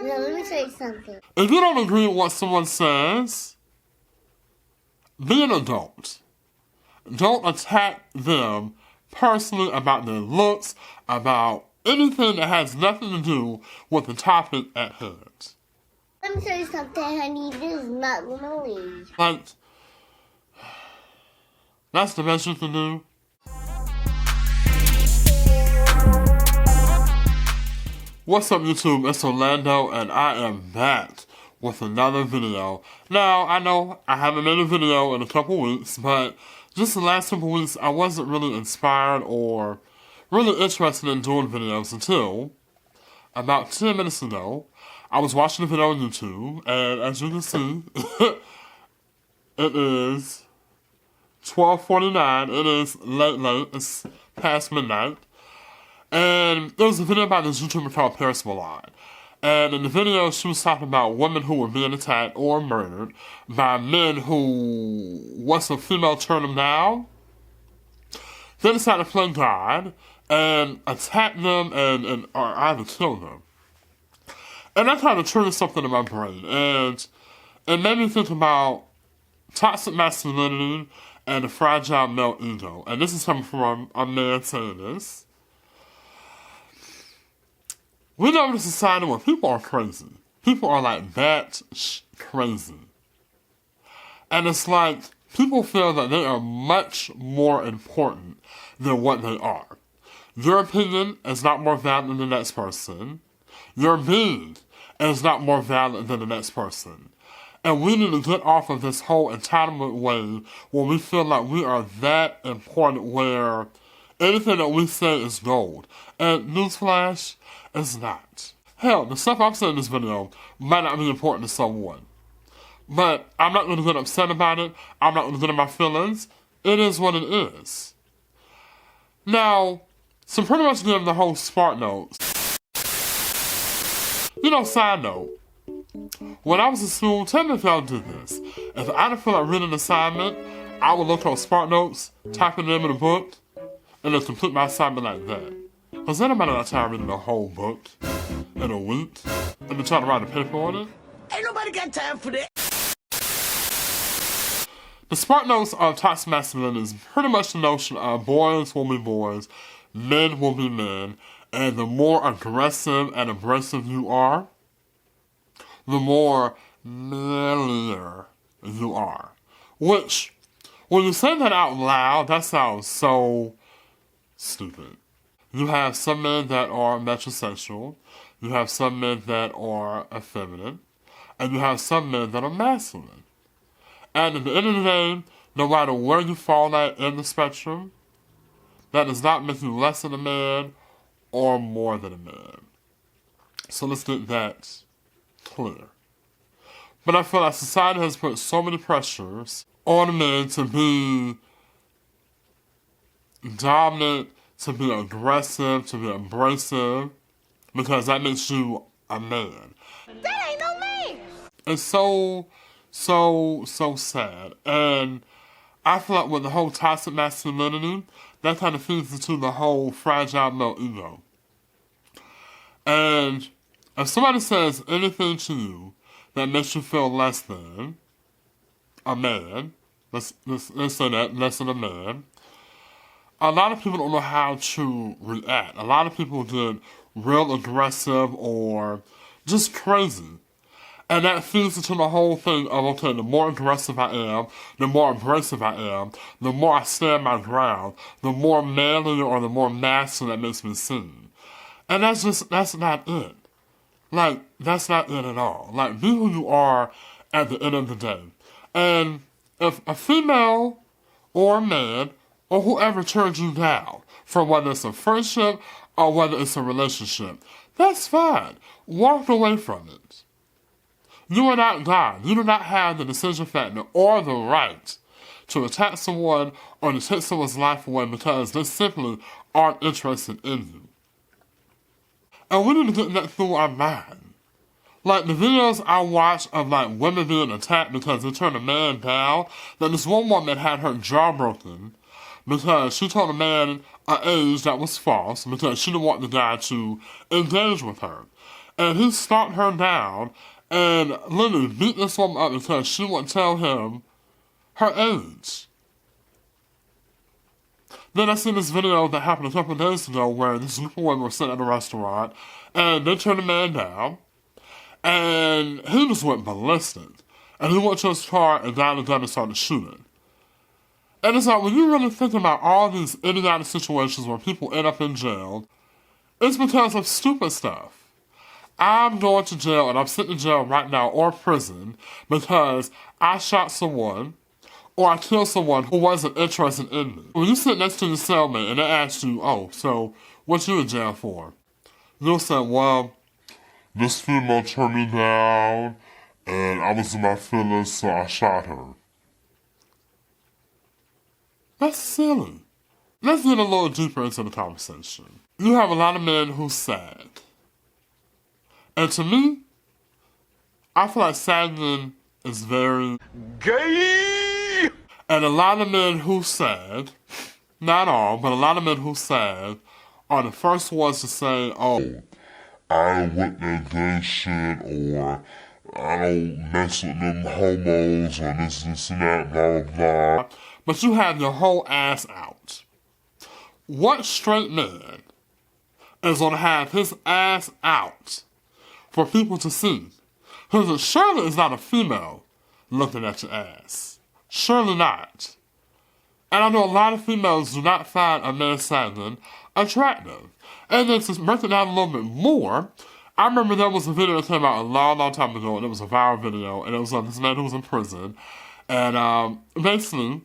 No, let me say something. If you don't agree with what someone says, be an adult. Don't attack them personally about their looks, about anything that has nothing to do with the topic at hand. Let me say something, honey. This is not gonna leave. Like, that's the best you can do. What's up, YouTube? It's Orlando, and I am back with another video. Now, I know I haven't made a video in a couple weeks, but just the last couple weeks, I wasn't really inspired or really interested in doing videos until about 10 minutes ago. I was watching a video on YouTube, and as you can see, it is 12:49. It is late. It's past midnight. And there was a video about this YouTuber called parismilan. And in the video, she was talking about women who were being attacked or murdered by men who, once a female turned them down, they decided to play God and attack them or either kill them. And that kind of triggered something in my brain. And it made me think about toxic masculinity and the fragile male ego. And this is coming from a man saying this. We live in a society where people are crazy. People are like that crazy. And it's like people feel that they are much more important than what they are. Your opinion is not more valid than the next person. Your being is not more valid than the next person. And we need to get off of this whole entitlement way where we feel like we are that important, where anything that we say is gold. And newsflash, it's not. Hell, the stuff I'm saying in this video might not be important to someone. But I'm not going to get upset about it. I'm not going to get in my feelings. It is what it is. Now, so pretty much give the whole spark notes. You know, side note. When I was in school, tell me if y'all did this. If I didn't feel like reading an assignment, I would look on spark notes, type it in a book, and then complete my assignment like that. Because anybody got time reading a whole book in a week and then trying to write a paper on it? Ain't nobody got time for that. The spark notes of toxic masculinity is pretty much the notion of boys will be boys, men will be men, and the more aggressive and abrasive you are, the more manlier you are. Which, when you say that out loud, that sounds so stupid. You have some men that are metrosexual, you have some men that are effeminate, and you have some men that are masculine. And at the end of the day, no matter where you fall at in the spectrum, that does not make you less than a man or more than a man. So let's get that clear. But I feel like society has put so many pressures on men to be dominant, to be aggressive, to be abrasive, because that makes you a man. That ain't no man! It's so sad. And I feel like with the whole toxic masculinity, that kind of feeds into the whole fragile male ego. And if somebody says anything to you that makes you feel less than a man, let's say that, less than a man, a lot of people don't know how to react. A lot of people get real aggressive or just crazy. And that feeds into the whole thing of, okay, the more aggressive I am, the more abrasive I am, the more I stand my ground, the more manly or the more masculine that makes me seem. And that's not it. Like, that's not it at all. Like, be who you are at the end of the day. And if a female or a man or whoever turns you down, from whether it's a friendship or whether it's a relationship, that's fine. Walk away from it. You are not God. You do not have the decision factor or the right to attack someone or to take someone's life away because they simply aren't interested in you. And we need to get that through our mind. Like the videos I watch of like women being attacked because they turned a man down. Like this one woman had her jaw broken because she told a man an age that was false because she didn't want the guy to engage with her. And he stalked her down and literally beat this woman up because she wouldn't tell him her age. Then I seen this video that happened a couple of days ago where this group of women were sitting at a restaurant and they turned the man down and he just went ballistic. And he went to his car and got a gun and started shooting. And it's like, when you really think about all these idiotic situations where people end up in jail, it's because of stupid stuff. I'm going to jail and I'm sitting in jail right now or prison because I shot someone or I killed someone who wasn't interested in me. When you sit next to your cellmate and they ask you, oh, so what you in jail for? You'll say, well, this female turned me down and I was in my feelings, so I shot her. That's silly. Let's get a little deeper into the conversation. You have a lot of men who's sad. And to me, I feel like sagging is very Gay! And a lot of men who sad, not all, but a lot of men who sad are the first ones to say, oh, I don't want that gay shit, or I don't mess with them homos, or this and that, blah, blah, blah. But you have your whole ass out. What straight man is gonna have his ass out for people to see? Because surely it's not a female looking at your ass. Surely not. And I know a lot of females do not find a man sagging attractive. And then to break it down a little bit more, I remember there was a video that came out a long, long time ago, and it was a viral video, and it was of this man who was in prison. And basically,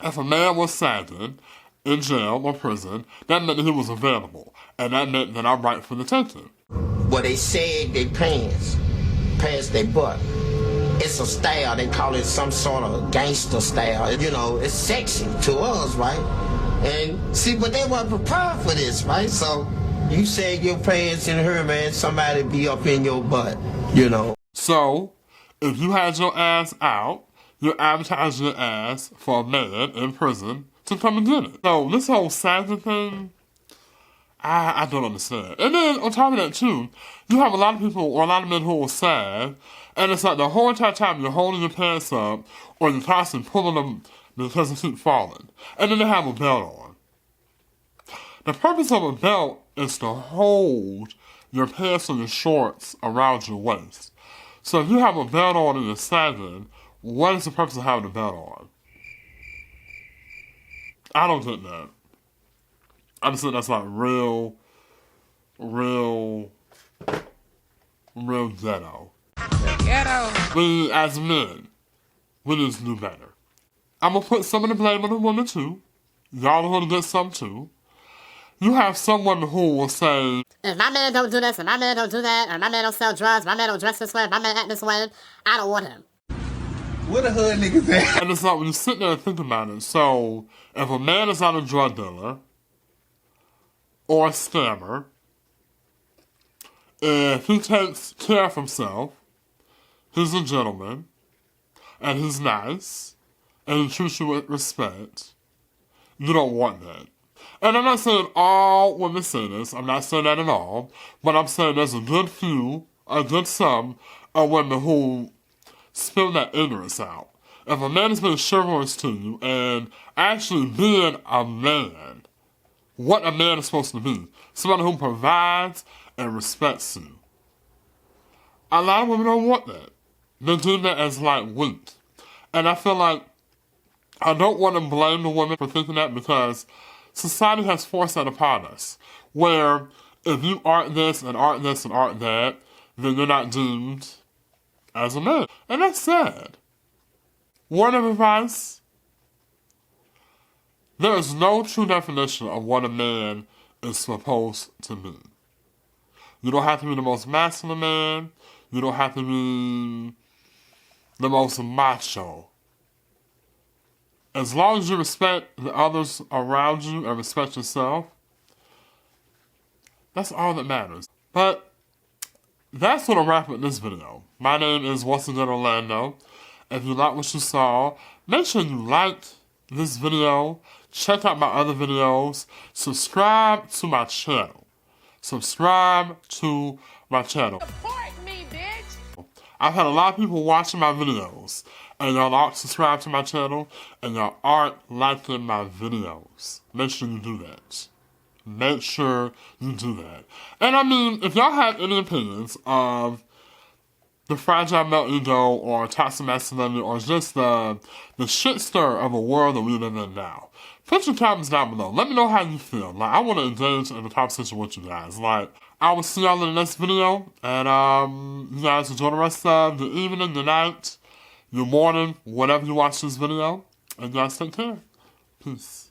if a man was sagging in jail or prison, that meant that he was available. And that meant that I'm right for the taking. Well, they sag their pants past their butt. It's a style, they call it some sort of gangster style. You know, it's sexy to us, right? And see, but they weren't prepared for this, right? So you sag your pants in her, man, somebody be up in your butt, you know. So, if you had your ass out, you're advertising your ass for a man in prison to come and get it. So this whole sagging thing, I don't understand. And then on top of that too, you have a lot of people or a lot of men who will sag, and it's like the whole entire time you're holding your pants up or you're constantly pulling them because they keep falling. And then they have a belt on. The purpose of a belt is to hold your pants or your shorts around your waist. So if you have a belt on and you're sagging, what is the purpose of having a belt on? I don't get that. I just think that's like real ghetto. Ghetto. We, as men, we need to do better. I'm gonna put some of the blame on the women too. Y'all are gonna get some too. You have someone who will say, if my man don't do this, and my man don't do that, or my man don't sell drugs, my man don't dress this way, my man act this way, I don't want him. Where the hood niggas at? and it's like when you sit there and think about it, so if a man is not a drug dealer or a scammer, if he takes care of himself, he's a gentleman, and he's nice, and he treats you with respect, you don't want that. And I'm not saying all women say this, I'm not saying that at all, but I'm saying there's a good some of women who spill that ignorance out. If a man is being chivalrous to you and actually being a man, what a man is supposed to be, somebody who provides and respects you. A lot of women don't want that. They do that as like weak. And I feel like I don't want to blame the women for thinking that because society has forced that upon us. Where if you aren't this and aren't this and aren't that, then you're not deemed as a man. And that's sad. Word of advice, there is no true definition of what a man is supposed to be. You don't have to be the most masculine man. You don't have to be the most macho. As long as you respect the others around you and respect yourself, that's all that matters. But that's gonna wrap up this video. My name is once again Orlando. If you like what you saw, make sure you liked this video, check out my other videos, subscribe to my channel. Subscribe to my channel. Support me, bitch. I've had a lot of people watching my videos, and y'all aren't subscribed to my channel, and y'all aren't liking my videos. Make sure you do that. Make sure you do that. And I mean, if y'all have any opinions of the fragile male ego or toxic masculinity or just the shit stir of a world that we live in now, put your comments down below. Let me know how you feel. Like, I want to engage in the conversation with you guys. Like, I will see y'all in the next video, and you guys enjoy the rest of the evening, the night, your morning, whatever you watch this video, and you guys take care. Peace.